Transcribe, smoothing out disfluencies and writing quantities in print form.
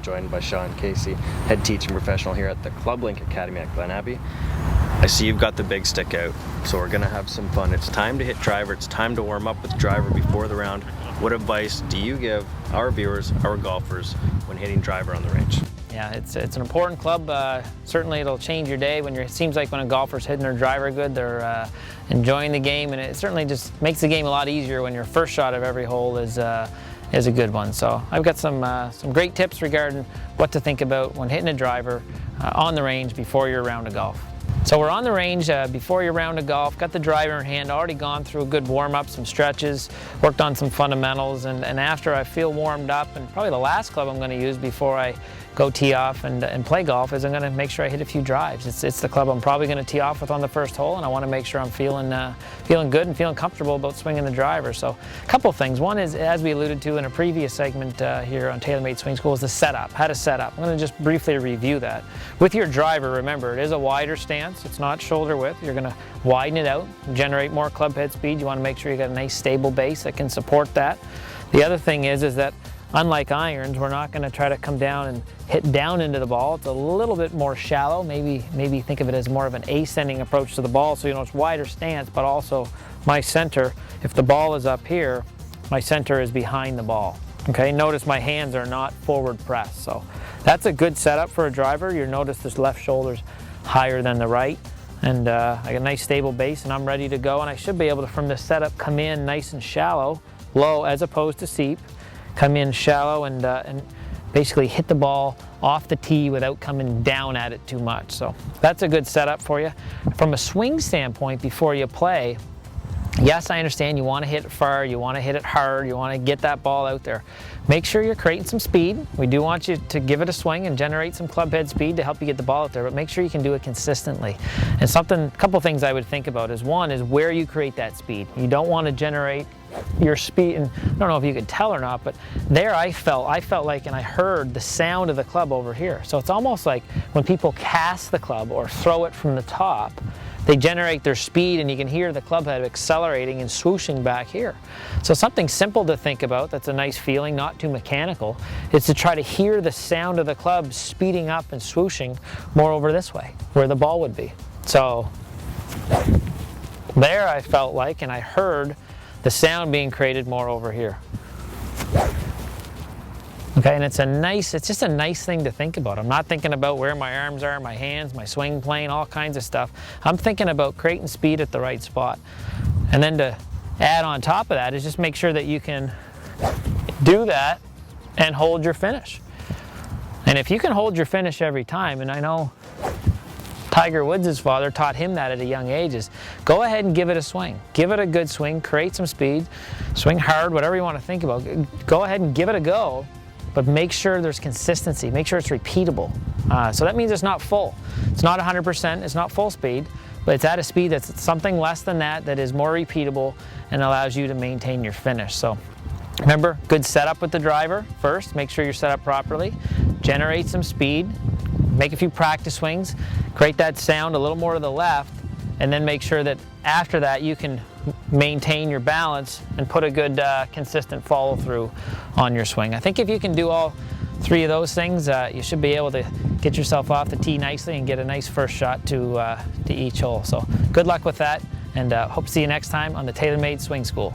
I'm joined by Sean Casey, head teaching professional here at the ClubLink Academy at Glen, Abbey. I see you've got the big stick out, so we're going to have some fun. It's time to hit driver. It's time to warm up with driver before the round. What advice do you give our viewers, our golfers, when hitting driver on the range? Yeah, it's an important club. Certainly it'll change your day when it seems like when a golfer's hitting their driver good, they're enjoying the game, and it certainly just makes the game a lot easier when your first shot of every hole is a good one. So I've got some great tips regarding what to think about when hitting a driver on the range before your round of golf. So we're on the range before your round of golf, got the driver in hand, already gone through a good warm-up, some stretches, worked on some fundamentals, and after I feel warmed up, and probably the last club I'm going to use before I go tee off and play golf is I'm going to make sure I hit a few drives. It's the club I'm probably going to tee off with on the first hole, and I want to make sure I'm feeling good and feeling comfortable about swinging the driver. So a couple things. One is, as we alluded to in a previous segment here on TaylorMade Swing School, is the setup, how to set up. I'm going to just briefly review that. With your driver, remember, it is a wider stance. It's not shoulder width. You're going to widen it out, generate more club head speed. You want to make sure you got a nice stable base that can support that. The other thing is that unlike irons, we're not going to try to come down and hit down into the ball. It's a little bit more shallow. Maybe think of it as more of an ascending approach to the ball. So, it's wider stance, but also my center, if the ball is up here, my center is behind the ball. Okay, notice my hands are not forward pressed. So that's a good setup for a driver. You'll notice this left shoulder's higher than the right. And I got a nice stable base, and I'm ready to go. And I should be able to, from this setup, come in nice and shallow, low as opposed to steep. Come in shallow and basically hit the ball off the tee without coming down at it too much. So that's a good setup for you. From a swing standpoint, before you play, yes, I understand you want to hit it far, you want to hit it hard, you want to get that ball out there. Make sure you're creating some speed. We do want you to give it a swing and generate some club head speed to help you get the ball out there, but make sure you can do it consistently. And a couple things I would think about is, one is where you create that speed. You don't want to generate your speed, and I don't know if you could tell or not, but there I felt like, and I heard the sound of the club over here. So it's almost like when people cast the club or throw it from the top, they generate their speed, and you can hear the club head accelerating and swooshing back here. So something simple to think about that's a nice feeling, not too mechanical, is to try to hear the sound of the club speeding up and swooshing more over this way, where the ball would be. So there I felt like, and I heard the sound being created more over here. Okay, and it's just a nice thing to think about. I'm not thinking about where my arms are, my hands, my swing plane, all kinds of stuff. I'm thinking about creating speed at the right spot. And then to add on top of that is just make sure that you can do that and hold your finish. And if you can hold your finish every time, and I know Tiger Woods' father taught him that at a young age, is go ahead and give it a swing. Give it a good swing, create some speed, swing hard, whatever you want to think about. Go ahead and give it a go, but make sure there's consistency. Make sure it's repeatable. So that means it's not full. It's not 100%, it's not full speed, but it's at a speed that's something less than that is more repeatable and allows you to maintain your finish. So remember, good setup with the driver first. Make sure you're set up properly. Generate some speed. Make a few practice swings, create that sound a little more to the left, and then make sure that after that you can maintain your balance and put a good consistent follow through on your swing. I think if you can do all three of those things, you should be able to get yourself off the tee nicely and get a nice first shot to each hole. So good luck with that, and hope to see you next time on the TaylorMade Swing School.